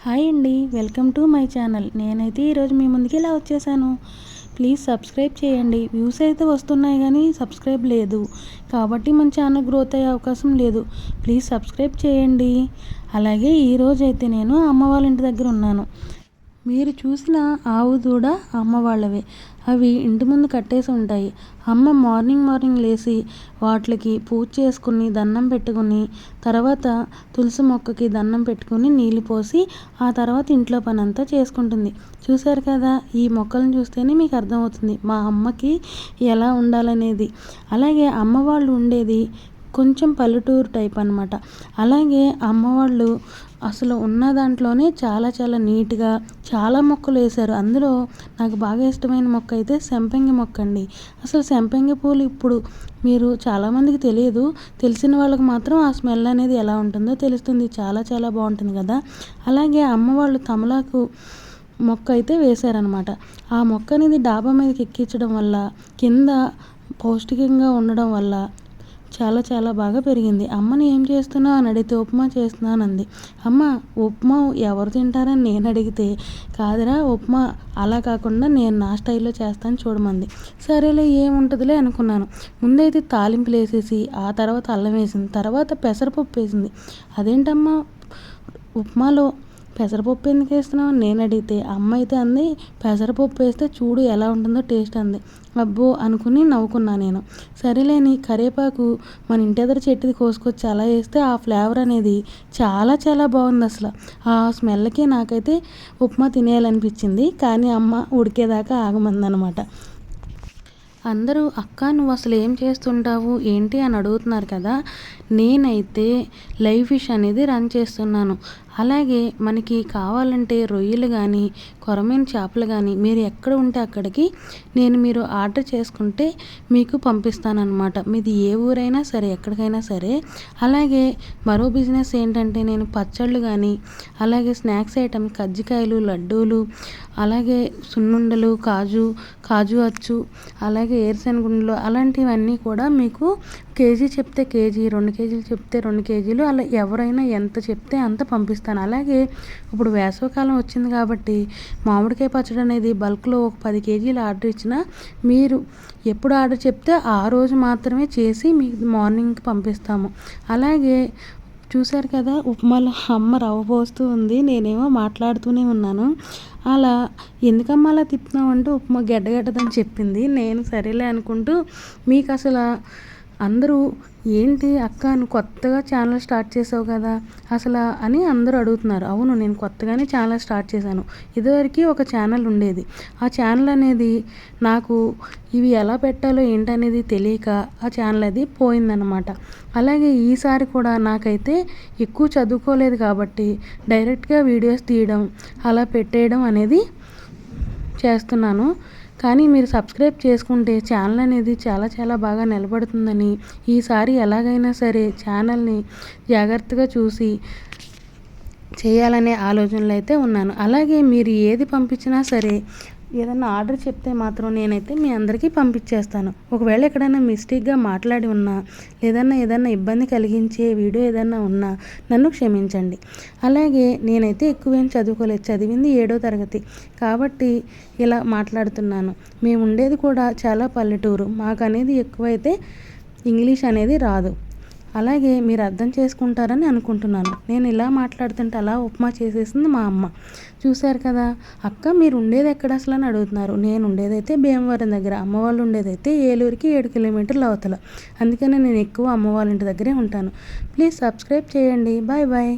Hi అండి, welcome to my channel. నేనైతే ఈరోజు మీ ముందుకి ఇలా వచ్చేసాను. ప్లీజ్ సబ్స్క్రైబ్ చేయండి. వ్యూస్ అయితే వస్తున్నాయి కానీ సబ్స్క్రైబ్ లేదు, కాబట్టి మన ఛానల్ గ్రోత్ అయ్యే అవకాశం లేదు. ప్లీజ్ సబ్స్క్రైబ్ చేయండి. అలాగే ఈరోజు అయితే నేను అమ్మ వాళ్ళ ఇంటి దగ్గర ఉన్నాను. మీరు చూసిన ఆవు దూడ అమ్మ వాళ్ళవే. అవి ఇంటి ముందు కట్టేసి ఉంటాయి. అమ్మ మార్నింగ్ లేచి వాటికి పూజ చేసుకుని దండం పెట్టుకుని తర్వాత తులసి మొక్కకి దండం పెట్టుకుని నీళ్ళు పోసి ఆ తర్వాత ఇంట్లో పని అంతా చేసుకుంటుంది. చూశారు కదా, ఈ మొక్కలను చూస్తేనే మీకు అర్థమవుతుంది మా అమ్మకి ఎలా ఉండాలనేది. అలాగే అమ్మ వాళ్ళు ఉండేది కొంచెం పల్లెటూరు టైప్ అనమాట. అలాగే అమ్మవాళ్ళు అసలు ఉన్న దాంట్లోనే చాలా నీట్గా చాలా మొక్కలు వేశారు. అందులో నాకు బాగా ఇష్టమైన మొక్క అయితే సంపంగి మొక్క అండి. అసలు సంపంగి పూలు ఇప్పుడు మీరు చాలామందికి తెలియదు, తెలిసిన వాళ్ళకి మాత్రం ఆ స్మెల్ అనేది ఎలా ఉంటుందో తెలుస్తుంది. చాలా బాగుంటుంది కదా. అలాగే అమ్మవాళ్ళు తమలాకు మొక్క అయితే వేశారనమాట. ఆ మొక్క అనేది డాబా మీదకి ఎక్కించడం వల్ల కింద పౌష్టికంగా ఉండడం వల్ల చాలా బాగా పెరిగింది. అమ్మని ఏం చేస్తున్నావు అని అడిగితే ఉప్మా చేస్తున్నానంది. అమ్మ ఉప్మా ఎవరు తింటారని నేను అడిగితే కాదురా ఉప్మా అలా కాకుండా నేను నా స్టైల్లో చేస్తాను చూడమంది. సరేలే ఏముంటుందిలే అనుకున్నాను. ముందైతే తాలింపులు వేసేసి ఆ తర్వాత అల్లం వేసింది, తర్వాత పెసరపప్పు వేసింది. అదేంటమ్మా ఉప్మాలో పెసరపప్పు ఎందుకు వేస్తున్నావు అని నేను అడిగితే అమ్మ అయితే అంది పెసరపప్పు వేస్తే చూడు ఎలా ఉంటుందో టేస్ట్ అంది. అబ్బో అనుకుని నవ్వుకున్నా నేను. సరేలేని కరివేపాకు మన ఇంటి ఎదురు చెట్టుది కోసుకొచ్చి అలా వేస్తే ఆ ఫ్లేవర్ అనేది చాలా బాగుంది. అసలు ఆ స్మెల్కి నాకైతే ఉప్మా తినేయాలనిపించింది. కానీ అమ్మ ఉడికేదాకా ఆగమందనమాట. అందరూ అక్క నువ్వు అసలు ఏం చేస్తుంటావు ఏంటి అని అడుగుతున్నారు కదా. నేనైతే లైవ్ ఫిష్ అనేది రన్ చేస్తున్నాను. అలాగే మనకి కావాలంటే రొయ్యలు కానీ కొరమైన చేపలు కానీ మీరు ఎక్కడ ఉంటే అక్కడికి మీరు ఆర్డర్ చేసుకుంటే మీకు పంపిస్తానన్నమాట. మీది ఏ ఊరైనా సరే ఎక్కడికైనా సరే. అలాగే మరో బిజినెస్ ఏంటంటే నేను పచ్చళ్ళు కానీ అలాగే స్నాక్స్ ఐటమ్ కజ్జికాయలు లడ్డూలు అలాగే సున్నుండలు కాజు అచ్చు అలాగే ఏరుశనగుండలు అలాంటివన్నీ కూడా మీకు కేజీ చెప్తే కేజీ 2 కేజీలు చెప్తే 2 కేజీలు అలా ఎవరైనా ఎంత చెప్తే అంత పంపిస్తాను. అలాగే ఇప్పుడు వేసవికాలం వచ్చింది కాబట్టి మామిడికాయ పచ్చడి అనేది బల్క్లో ఒక 10 కేజీలు ఆర్డర్ ఇచ్చినా మీరు ఎప్పుడు ఆర్డర్ చెప్తే ఆ రోజు మాత్రమే చేసి మీకు మార్నింగ్కి పంపిస్తాము. అలాగే చూశారు కదా, ఉప్మాలో అమ్మ రవ్వ పోస్తూ ఉంది, నేనేమో మాట్లాడుతూనే ఉన్నాను. అలా ఎందుకమ్మా అలా తిప్పుతున్నావు అంటే ఉప్మా గడ్డదని చెప్పింది. నేను సరేలే అనుకుంటూ మీకు అసలు అందరూ ఏంటి అక్క నువ్వు కొత్తగా ఛానల్ స్టార్ట్ చేసావు కదా అసలు అని అందరూ అడుగుతున్నారు. అవును, నేను కొత్తగానే ఛానల్ స్టార్ట్ చేశాను. ఇదివరకు ఒక ఛానల్ ఉండేది. ఆ ఛానల్ అనేది నాకు ఇవి ఎలా పెట్టాలో ఏంటనేది తెలియక ఆ ఛానల్ అది పోయిందనమాట. అలాగే ఈసారి కూడా నాకైతే ఎక్కువ చదువుకోలేదు కాబట్టి డైరెక్ట్గా వీడియోస్ తీయడం అలా పెట్టేయడం అనేది చేస్తున్నాను. కానీ మీరు సబ్స్క్రైబ్ చేసుకుంటే ఛానల్ అనేది చాలా బాగా నిలబడుతుందని ఈసారి ఎలాగైనా సరే ఛానల్ని జాగ్రత్తగా చూసి చేయాలనే ఆలోచనలో అయితే ఉన్నాను. అలాగే మీరు ఏది పంపించినా సరే ఏదన్నా ఆర్డర్ చెప్తే మాత్రం నేనైతే మీ అందరికీ పంపించేస్తాను. ఒకవేళ ఎక్కడైనా మిస్టేక్గా మాట్లాడి ఉన్నా ఏదన్నా ఇబ్బంది కలిగించే వీడియో ఏదన్నా ఉన్నా నన్ను క్షమించండి. అలాగే నేనైతే ఎక్కువేం చదువుకోలేదు, చదివింది 7వ తరగతి కాబట్టి ఇలా మాట్లాడుతున్నాను. మేము ఉండేది కూడా చాలా పల్లెటూరు, మాకు అనేది ఎక్కువైతే ఇంగ్లీష్ అనేది రాదు. అలాగే మీరు అర్థం చేసుకుంటారని అనుకుంటున్నాను. నేను ఇలా మాట్లాడుతుంటే అలా ఉప్మా చేసేసింది మా అమ్మ. చూశారు కదా, అక్క మీరు ఉండేది ఎక్కడ అసలు అని అడుగుతున్నారు. నేను ఉండేదైతే భీమవరం దగ్గర, అమ్మ వాళ్ళు ఉండేదైతే ఏలూరుకి 7 కిలోమీటర్ల అవతల. అందుకనే నేను ఎక్కువ అమ్మ వాళ్ళ ఇంటి దగ్గరే ఉంటాను. ప్లీజ్ సబ్స్క్రైబ్ చేయండి. బాయ్.